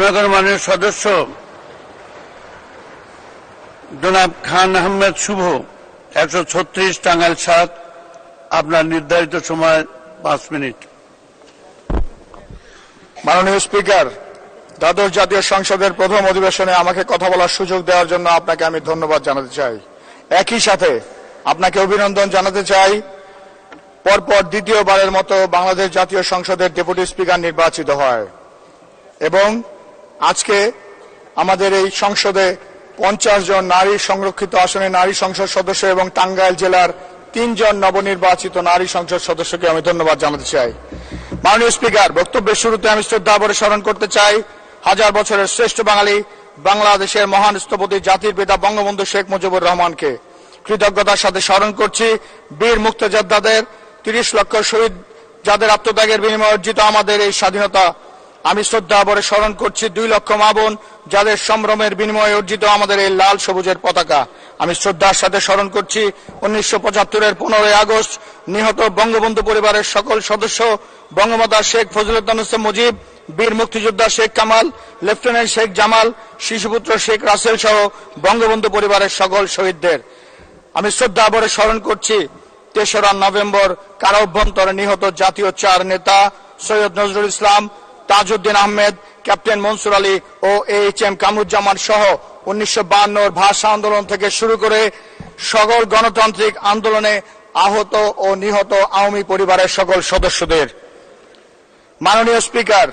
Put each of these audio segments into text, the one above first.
জনগণ মাননীয় সদস্য জনাব খান আহমেদ শুভ 136 টাঙ্গাইল 7 আপনার নির্ধারিত সময় 5 মিনিট। মাননীয় স্পিকার, দ্বাদশ জাতীয় সংসদের প্রথম অধিবেশনে আমাকে কথা বলার সুযোগ দেওয়ার জন্য আপনাকে আমি ধন্যবাদ জানাতে চাই। একই সাথে আপনাকে অভিনন্দন জানাতে চাই, পরপর দ্বিতীয়বারের মতো বাংলাদেশ জাতীয় সংসদের ডেপুটি স্পিকার নির্বাচিত হয় এবং আজকে আমাদের এই সংসদে 50 জন নারী সংরক্ষিত আসনে নারী সংসদ সদস্য এবং টাঙ্গাইল জেলার 3 জন নবনির্বাচিত নারী সংসদ সদস্যকে আমি ধন্যবাদ জানাতে চাই। মাননীয় স্পিকার, বক্তব্যের শুরুতে আমি শ্রদ্ধা ভরে স্মরণ করতে চাই হাজার বছরের শ্রেষ্ঠ বাঙালি, বাংলাদেশের মহান স্থপতি, জাতির পিতা বঙ্গবন্ধু শেখ মুজিবুর রহমানকে। কৃতজ্ঞতার সাথে স্মরণ করছি বীর মুক্তিযোদ্ধাদের, 30 লক্ষ শহীদ যাদের আত্মত্যাগের বিনিময়ে অর্জিত আমাদের এই স্বাধীনতা। আমি শ্রদ্ধা ভরে স্মরণ করছি 2 লক্ষ মা বোন যাদের সম্ভ্রমের বিনিময়ে অর্জিত আমাদের এই লাল সবুজের পতাকা। আমি শ্রদ্ধার সাথে স্মরণ করছি 1975-এর 15 আগস্ট নিহত বঙ্গবন্ধু পরিবারের সকল সদস্য, বঙ্গমাতা শেখ ফজিলাতুন্নেছা মুজিব, বীর মুক্তিযোদ্ধা শেখ কামাল, লেফটেন্যান্ট শেখ জামাল, শিশুপুত্র শেখ রাসেল সহ বঙ্গবন্ধু পরিবারের সকল শহীদদের। আমি শ্রদ্ধা ভরে স্মরণ করছি 3রা নভেম্বর কারা অভ্যন্তরে নিহত জাতীয় 4 নেতা সৈয়দ নজরুল ইসলাম, তাজউদ্দিন আহমেদ, ক্যাপ্টেন মনসুর আলী ও AHM কামরুজ্জামান সহ 1952-র ভাষা আন্দোলন থেকে শুরু করে সকল গণতান্ত্রিক আন্দোলনে আহত ও নিহত আওয়ামী পরিবারের সকল সদস্যদের। মাননীয় স্পিকার,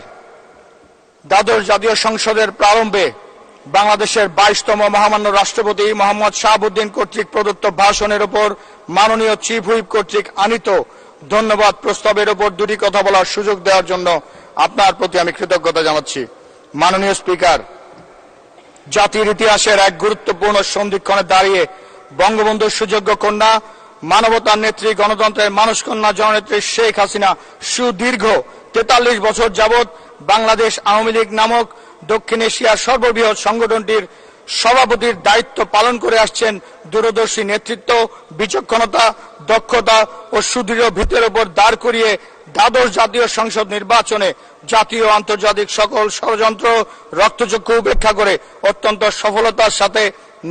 দ্বাদশ জাতীয় সংসদের প্রারম্ভে বাংলাদেশের 22তম মহামান্য রাষ্ট্রপতি মোহাম্মদ শাহাবুদ্দিন কর্তৃক প্রদত্ত ভাষণের উপর মাননীয় চিফ হুইপ কর্তৃক আনিত ধন্যবাদ প্রস্তাবের উপর 2টি কথা বলার সুযোগ দেওয়ার জন্য আপনার প্রতি আমি কৃতজ্ঞতা জানাচ্ছি। মাননীয় স্পিকার, জাতির ইতিহাসের এক গুরুত্বপূর্ণ সন্ধিক্ষণে দাঁড়িয়ে বঙ্গবন্ধুর সুযোগ্য কন্যা, মানবতার নেত্রী, গণতন্ত্রের মানুষকন্যা জননেত্রী শেখ হাসিনা সুদীর্ঘ 43 বছর যাবৎ বাংলাদেশ আওয়ামী লীগ নামক দক্ষিণ এশিয়ার সর্ববৃহৎ সংগঠনটির সভাপতির দায়িত্ব পালন করে আসছেন। দূরদর্শী নেতৃত্ব, বিচক্ষণতা, দক্ষতা ও সুদৃঢ় ভিতের উপর দাঁড় করিয়ে দ্বাদশ জাতীয় সংসদ নির্বাচনে জাতীয় আন্তর্জাতিক সকল ষড়যন্ত্র রক্তচক্ষু উপেক্ষা করে অত্যন্ত সফলতার সাথে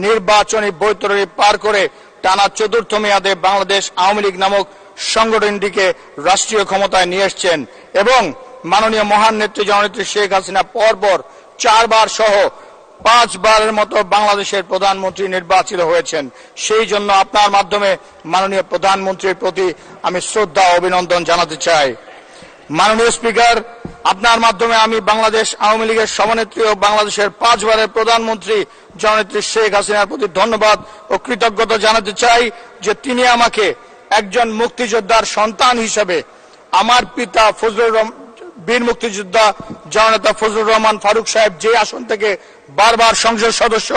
নির্বাচনী বৈতরণী পার করে টানা 4র্থ মেয়াদে বাংলাদেশ আওয়ামী লীগ নামক সংগঠনটিকে রাষ্ট্রীয় ক্ষমতায় নিয়ে এসেছেন এবং মাননীয় মহান নেত্রী জননেত্রী শেখ হাসিনা পরপর 4 বার সহ 5 বারের মতো বাংলাদেশের প্রধানমন্ত্রী নির্বাচিত হয়েছেন। সেই জন্য আপনার মাধ্যমে মাননীয় প্রধানমন্ত্রীর প্রতি আমি শ্রদ্ধা ও অভিনন্দন জানাতে চাই। মাননীয় স্পিকার, আপনার মাধ্যমে আমি বাংলাদেশ আওয়ামী লীগের সভানেত্রী ও বাংলাদেশের 5 বারের প্রধানমন্ত্রী জননেত্রী শেখ হাসিনার প্রতি ধন্যবাদ ও কৃতজ্ঞতা জানাতে চাই যে তিনি আমাকে একজন মুক্তিযোদ্ধার সন্তান হিসেবে আমার পিতা বীর মুক্তিযোদ্ধা জননেতা ফজলুর রহমান ফারুক সাহেব যে আসন থেকে বারবার সংসদ সদস্য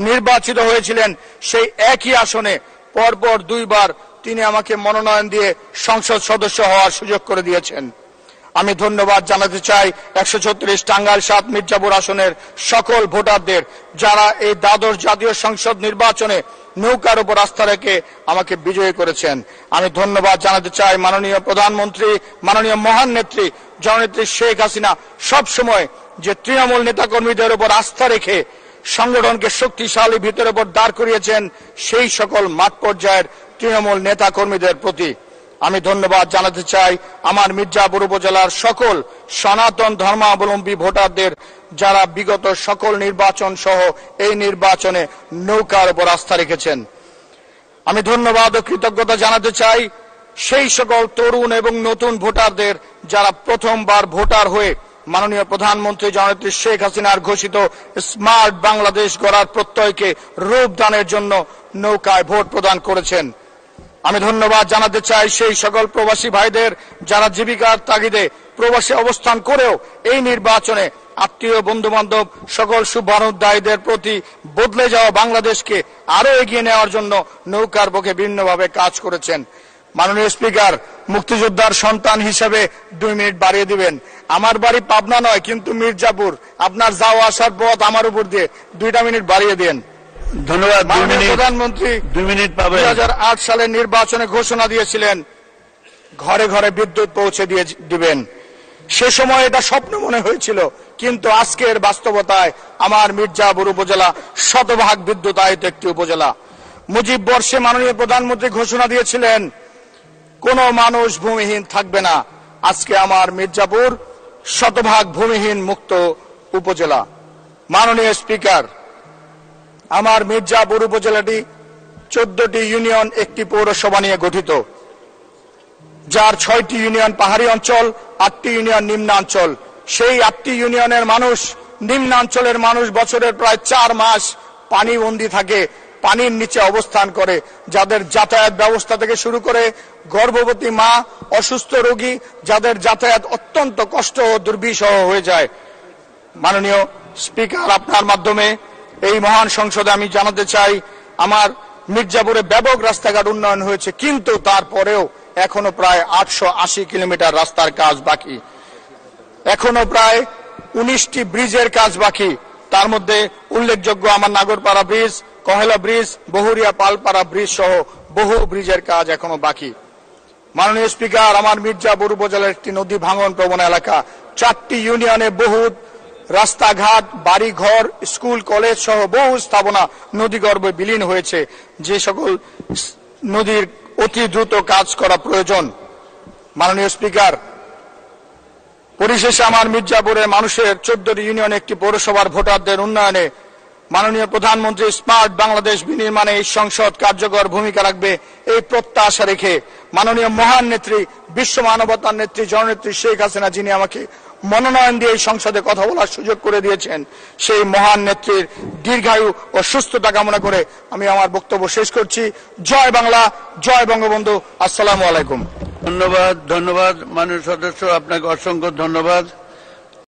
নির্বাচিত হয়েছিলেন, সেই একই আসনে পরপর 2 বার তিনি আমাকে মনোনয়ন দিয়ে সংসদ সদস্য হওয়ার সুযোগ করে দিয়েছেন। আমি ধন্যবাদ জানাতে চাই 136 টাঙ্গাইল 7 মির্জাপুর আসনের সকল ভোটারদের যারা এই দ্বাদশ জাতীয় সংসদ নির্বাচনে নৌকার উপর আস্থা রেখে আমাকে বিজয়ী করেছেন। আমি ধন্যবাদ জানাতে চাই মাননীয় প্রধানমন্ত্রী, মাননীয় মহান নেত্রী জননেত্রী শেখ হাসিনা সব সময় যে তৃণমূল নেতাকর্মীদের উপর আস্থা রেখে সংগঠনকে শক্তিশালী ভিতরের উপর দাঁড় করিয়েছেন সেই সকল মাঠ পর্যায়ের তৃণমূল নেতাকর্মীদের প্রতি আমি ধন্যবাদ জানাতে চাই আমার মির্জাপুর উপজেলার সকল সনাতন ধর্মাবলম্বী ভোটারদের যারা বিগত সকল নির্বাচন সহ এই নির্বাচনে নৌকার উপর আস্থা রেখেছেন। আমি ধন্যবাদ ও কৃতজ্ঞতা জানাতে চাই সেই সকল তরুণ এবং নতুন ভোটারদের যারা প্রথমবার ভোটার হয়ে মাননীয় প্রধানমন্ত্রী জননেত্রী শেখ হাসিনার ঘোষিত স্মার্ট বাংলাদেশ গড়ার প্রত্যয়কে রূপদানের জন্য নৌকায় ভোট প্রদান করেছেন। আমি ধন্যবাদ জানাতে চাই সেই সকল প্রবাসী ভাইদের যারা জীবিকার তাগিদে প্রবাসে অবস্থান করেও এই নির্বাচনে আত্মীয় বন্ধু বান্ধব সকল শুভানুধ্যায়ীদের প্রতি বদলে যাওয়া বাংলাদেশকে আরো এগিয়ে নেওয়ার জন্য নৌকার বুকে ভিন্নভাবে কাজ করেছেন। মাননীয় স্পিকার, মুক্তিযোদ্ধার সন্তান হিসেবে 2 মিনিট বাড়িয়ে দিবেন। আমার বাড়ি পাবনা নয়, কিন্তু মির্জাপুর। আপনার যাওয়া আসার পথ আমার উপর দিয়ে 2টা মিনিট বাড়িয়ে দেন। ধন্যবাদ। প্রধানমন্ত্রী 2 মিনিট পাবেন। 2008 সালের নির্বাচনে ঘোষণা দিয়েছিলেন ঘরে ঘরে বিদ্যুৎ পৌঁছে দিবেন। সে সময় এটা স্বপ্ন মনে হয়েছিল, কিন্তু আজকের বাস্তবতায় আমার মির্জাপুর উপজেলা শতভাগ বিদ্যুতায়িত একটি উপজেলা। মুজিব বর্ষে মাননীয় প্রধানমন্ত্রী ঘোষণা দিয়েছিলেন কোন মানুষ ভূমিহীন থাকবে না। আজকে আমার মির্জাপুর শতভাগ ভূমিহীন মুক্ত উপজেলা। মাননীয় স্পিকার, আমার মির্জাপুর উপজেলাটি 14টি ইউনিয়ন, একটি পৌরসভা নিয়ে গঠিত, যার 6টি ইউনিয়ন পাহাড়ি অঞ্চল, 8টি ইউনিয়ন নিম্নাঞ্চল। সেই 8টি ইউনিয়নের মানুষ, নিম্নাঞ্চলের মানুষ বছরের প্রায় 4 মাস পানিবন্দী থাকে, পানির নিচে অবস্থান করে, যাদের যাতায়াত ব্যবস্থা থেকে শুরু করে গর্ভবতী মা, অসুস্থ রোগী, যাদের যাতায়াত অত্যন্ত কষ্ট ও দুর্বিষহ হয়ে যায়। মাননীয় স্পিকার, আপনার মাধ্যমে এই মহান সংসদে আমি জানাতে চাই, আমার মির্জাপুরে ব্যাপক রাস্তাঘাট উন্নয়ন হয়েছে, কিন্তু তারপরেও এখনো প্রায় 880 কিলোমিটার রাস্তার কাজ বাকি, এখনো প্রায় 19টি ব্রিজের কাজ বাকি। তার মধ্যে উল্লেখযোগ্য আমার নাগরপাড়া bridge, কহেলা bridge, Bahuria Palpara bridge সহ বহু ব্রিজের কাজ এখনো বাকি। মাননীয় স্পিকার, আমার মির্জাপুর উপজেলার একটি নদী ভাঙন প্রবণ এলাকা, 4টি ইউনিয়নে বহু রাস্তাঘাট, বাড়িঘর, স্কুল, কলেজ সহ বহু স্থাপনা নদীগর্ভে বিলীন হয়েছে, যে সকল নদীর অতি দ্রুত কাজ করা প্রয়োজন। মাননীয় স্পিকার, পরিশেষে আমার মির্জাপুরের মানুষের 14টি ইউনিয়ন, একটি পৌরসভার ভোটারদের উন্নয়নে মাননীয় প্রধানমন্ত্রী স্মার্ট বাংলাদেশ বিনির্মাণে এই সংসদ কার্যকর ভূমিকা রাখবে, এই প্রত্যাশা রেখে মাননীয় মহান নেত্রী, বিশ্ব মানবতার নেত্রী, জননেত্রী শেখ হাসিনা, যিনি আমাকে মনোনয়ন দিয়ে এই সংসদে কথা বলার সুযোগ করে দিয়েছেন, সেই মহান নেত্রীর দীর্ঘায়ু ও সুস্থতা কামনা করে আমি আমার বক্তব্য শেষ করছি। জয় বাংলা, জয় বঙ্গবন্ধু। আসসালামু আলাইকুম। ধন্যবাদ। ধন্যবাদ মাননীয় সদস্য, আপনাকে অসংখ্য ধন্যবাদ।